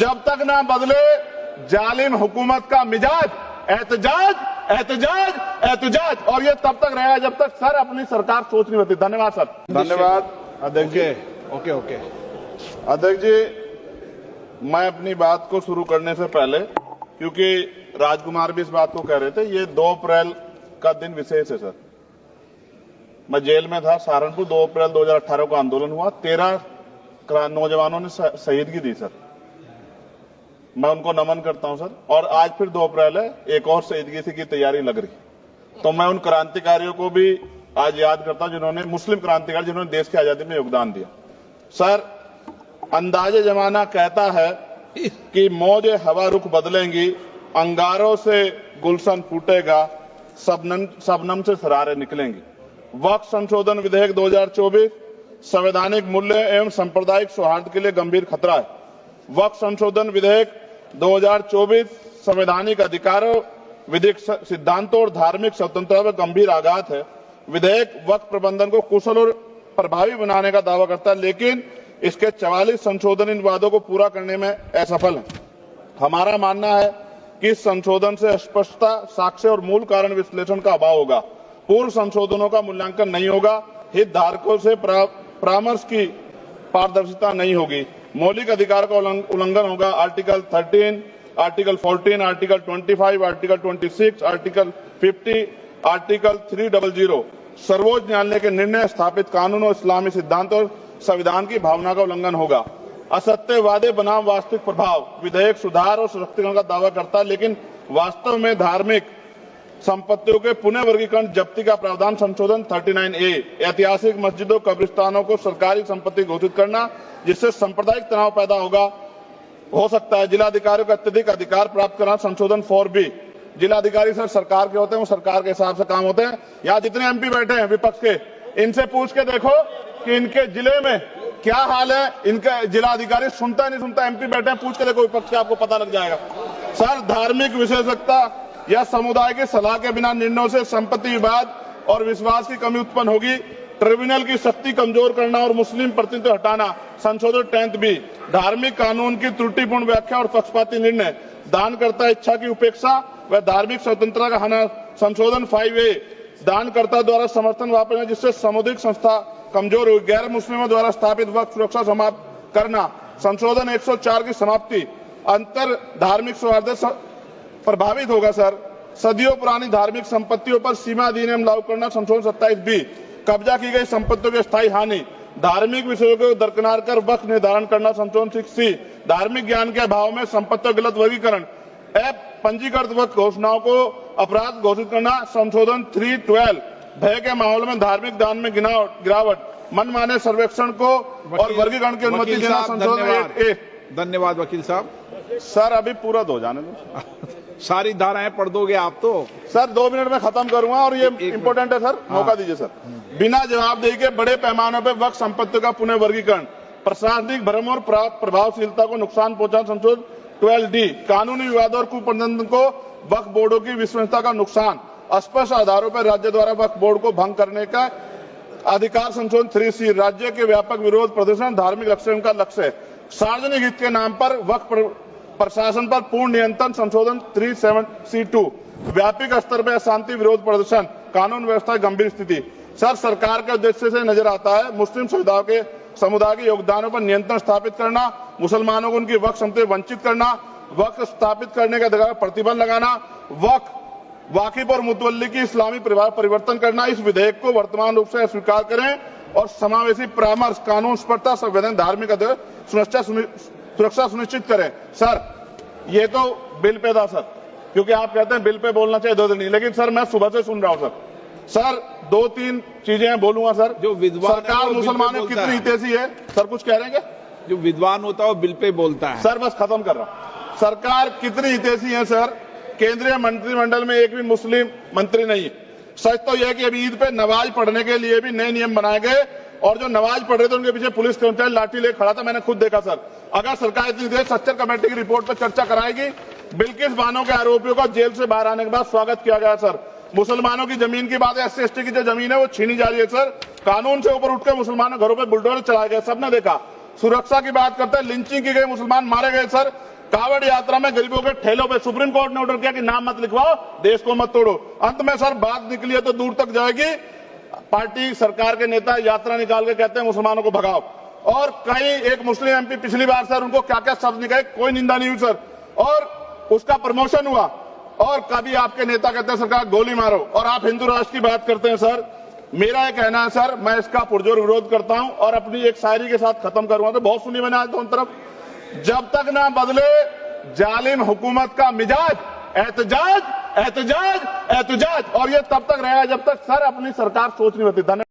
जब तक ना बदले जालिम हुकूमत का मिजाज, एहतजाज एहतजाज एहतजाज, और ये तब तक रहेगा जब तक सर अपनी सरकार सोच नहीं होती। धन्यवाद सर। धन्यवाद अध्यक्ष जी। ओके अध्यक्ष जी, मैं अपनी बात को शुरू करने से पहले, क्योंकि राजकुमार भी इस बात को कह रहे थे, ये 2 अप्रैल का दिन विशेष है सर। मैं जेल में था सहारनपुर, 2 अप्रैल 2018 को आंदोलन हुआ, 13 नौजवानों ने शहीदगी दी सर। मैं उनको नमन करता हूं सर। और आज फिर 2 अप्रैल है, एक और शहीदगी की तैयारी लग रही। तो मैं उन क्रांतिकारियों को भी आज याद करता हूं जिन्होंने, मुस्लिम क्रांतिकारी जिन्होंने देश की आजादी में योगदान दिया। सर, अंदाजे जमाना कहता है कि मौजे हवा रुख बदलेंगी, अंगारों से गुलशन फूटेगा, शबनम से सरारे निकलेंगी। वक्फ संशोधन विधेयक 2024 संवैधानिक मूल्य एवं सांप्रदायिक सौहार्द के लिए गंभीर खतरा है। वक्फ संशोधन विधेयक 2024 संवैधानिक अधिकारों, विधिक सिद्धांतों और धार्मिक स्वतंत्रता पर गंभीर आघात है। विधेयक वक्फ प्रबंधन को कुशल और प्रभावी बनाने का दावा करता है, लेकिन इसके 44 संशोधन इन वादों को पूरा करने में असफल है। हमारा मानना है कि इस संशोधन से स्पष्टता, साक्ष्य और मूल कारण विश्लेषण का अभाव होगा। पूर्व संशोधनों का मूल्यांकन नहीं होगा, हितधारकों से परामर्श की पारदर्शिता नहीं होगी, मौलिक अधिकार का उल्लंघन होगा। Article 13, article 14, article 25, article 26, article 50, article 300 सर्वोच्च न्यायालय के निर्णय, स्थापित कानून और इस्लामी सिद्धांत और संविधान की भावना का उल्लंघन होगा। असत्य वादे बनाम वास्तविक प्रभाव, विधेयक सुधार और सशक्तिकरण का दावा करता है, लेकिन वास्तव में धार्मिक संपत्तियों के पुनः वर्गीकरण जब्ती का प्रावधान संशोधन 39A, ऐतिहासिक मस्जिदों, कब्रिस्तानों को सरकारी संपत्ति घोषित करना, जिससे सांप्रदायिक तनाव पैदा हो सकता है। जिलाधिकारियों को अत्यधिक अधिकार प्राप्त करना, संशोधन 4B। जिलाधिकारी सर सरकार के होते हैं, वो सरकार के हिसाब से काम होते हैं। यहाँ जितने MP बैठे हैं विपक्ष के, इनसे पूछ के देखो कि इनके जिले में क्या हाल है। इनका जिलाधिकारी सुनता नहीं सुनता, MP बैठे हैं, पूछ के देखो विपक्ष के, आपको पता लग जाएगा। सर, धार्मिक विशेषज्ञता या समुदाय की सलाह के बिना निर्णयों से संपत्ति विवाद और विश्वास की कमी उत्पन्न होगी। ट्रिब्यूनल की शक्ति कमजोर करना और मुस्लिम प्रतिनिधित्व हटाना, संशोधन 10B। धार्मिक कानून की त्रुटिपूर्ण व्याख्या और पक्षपाती निर्णय, दानकर्ता इच्छा की उपेक्षा व धार्मिक स्वतंत्रता का हनन, संशोधन 5A। दानकर्ता द्वारा समर्थन वापस, जिससे सामुदायिक संस्था कमजोर हुई। गैर मुस्लिमों द्वारा स्थापित वक्फ सुरक्षा समाप्त करना, संशोधन 104 की समाप्ति। अंतर धार्मिक सौहार्द प्रभावित होगा सर। सदियों पुरानी धार्मिक संपत्तियों पर सीमा अधिनियम लागू करना, संशोधन 27B। कब्जा की गई संपत्तियों की स्थायी हानि, धार्मिक विषयों को दरकिनार कर वक्फ निर्धारण करना, संशोधन 6C। धार्मिक ज्ञान के अभाव में संपत्तियों गलत वर्गीकरण, पंजीकृत वक्फ घोषणाओं को अपराध घोषित करना, संशोधन 312। भय के माहौल में धार्मिक दान में गिरावट, मनमाने सर्वेक्षण को और वर्गीकरण की अनुमति देना, संशोधन 8A। धन्यवाद वकील साहब। सर, अभी पूरा दो जाने दो। सारी धाराएं पढ़ दोगे आप तो? सर, 2 मिनट में खत्म करूंगा, और ये इंपॉर्टेंट है सर, मौका दीजिए सर। बिना जवाबदेही के बड़े पैमाने पर वक्फ संपत्तियों का पुनः वर्गीकरण, प्रशासनिक भ्रम और प्रभावशीलता को नुकसान पहुंचाना, संशोधन 12D। कानूनी विवाद और कुप्रबंधन को वक्फ बोर्डों की विश्वसनीयता का नुकसान, अस्पष्ट आधारों पर राज्य द्वारा वक्फ बोर्ड को भंग करने का अधिकार, संशोधन 3C। राज्य के व्यापक विरोध प्रदर्शन धार्मिक लक्ष्य का लक्ष्य, सार्वजनिक हित के नाम पर वक्फ प्रशासन पर पूर्ण नियंत्रण, संशोधन 37C2। व्यापक स्तर पर अशांति विरोध प्रदर्शन, कानून व्यवस्था की गंभीर स्थिति। सर, सरकार के उद्देश्य से नजर आता है मुस्लिम समुदाय के योगदानों पर नियंत्रण स्थापित करना, मुसलमानों को उनकी वक्फ संपत्ति वंचित करना, वक्फ स्थापित करने का अधिकार प्रतिबंध लगाना, वाकिफ और मुतवल्ली की इस्लामी परिवर्तन करना। इस विधेयक को वर्तमान रूप से स्वीकार करें और समावेशी परामर्श, कानून स्पष्टता, संवैधानिक धार्मिक सुरक्षा सुनिश्चित करें। सर, ये तो बिल पे था सर, क्योंकि आप कहते हैं बिल पे बोलना चाहिए 2 दिन नहीं, लेकिन सर मैं सुबह से सुन रहा हूं सर 2-3 चीजें बोलूंगा सर। जो विद्वान सरकार मुसलमानों की कितनी हितैषी है सर, कुछ कह रहे हैं क्या? जो विद्वान होता है वो बिल पे बोलता है। सर, बस खत्म कर रहा हूं। सरकार कितनी हितैषी है सर? केंद्रीय मंत्रिमंडल में एक भी मुस्लिम मंत्री नहीं है। सच तो यह है कि अभी ईद पे नमाज पढ़ने के लिए भी नए नियम बनाए गए, और जो नमाज पढ़ रहे थे उनके पीछे पुलिस कर्मचारी लाठी लेकर खड़ा था, मैंने खुद देखा सर। अगर सरकार इतनी देर सच्चर कमेटी की रिपोर्ट पर चर्चा कराएगी, बिल्किस बानो के आरोपियों का जेल से बाहर आने के बाद स्वागत किया गया सर। मुसलमानों की जमीन की बात है, SC/ST की जो जमीन है वो छीनी जा रही है सर। कानून से ऊपर उठकर मुसलमानों घरों पर बुलडोजर चलाए गए, सबने देखा। सुरक्षा की बात करते हैं, लिंचिंग की गई, मुसलमान मारे गए सर। कावड़ यात्रा में गरीबों के ठेलों पे सुप्रीम कोर्ट ने ऑर्डर किया कि नाम मत लिखवाओ, देश को मत तोड़ो। अंत में सर बात निकली है तो दूर तक जाएगी। पार्टी सरकार के नेता यात्रा निकाल के कहते हैं मुसलमानों को भगाओ, और कई एक मुस्लिम एमपी पिछली बार सर उनको क्या क्या शब्द निकाले, कोई निंदा नहीं हुई सर, और उसका प्रमोशन हुआ। और कभी आपके नेता कहते हैं सरकार गोली मारो, और आप हिंदू राष्ट्र की बात करते हैं सर। मेरा यह कहना है सर, मैं इसका पुरजोर विरोध करता हूं और अपनी एक शायरी के साथ खत्म करूंगा। तो बहुत सुनी मैंने आज दोनों तरफ, जब तक ना बदले जालिम हुकूमत का मिजाज, एहतजाज एहतजाज एहतजाज, और ये तब तक रहेगा जब तक सर अपनी सरकार सोच नहीं होती। धन्यवाद।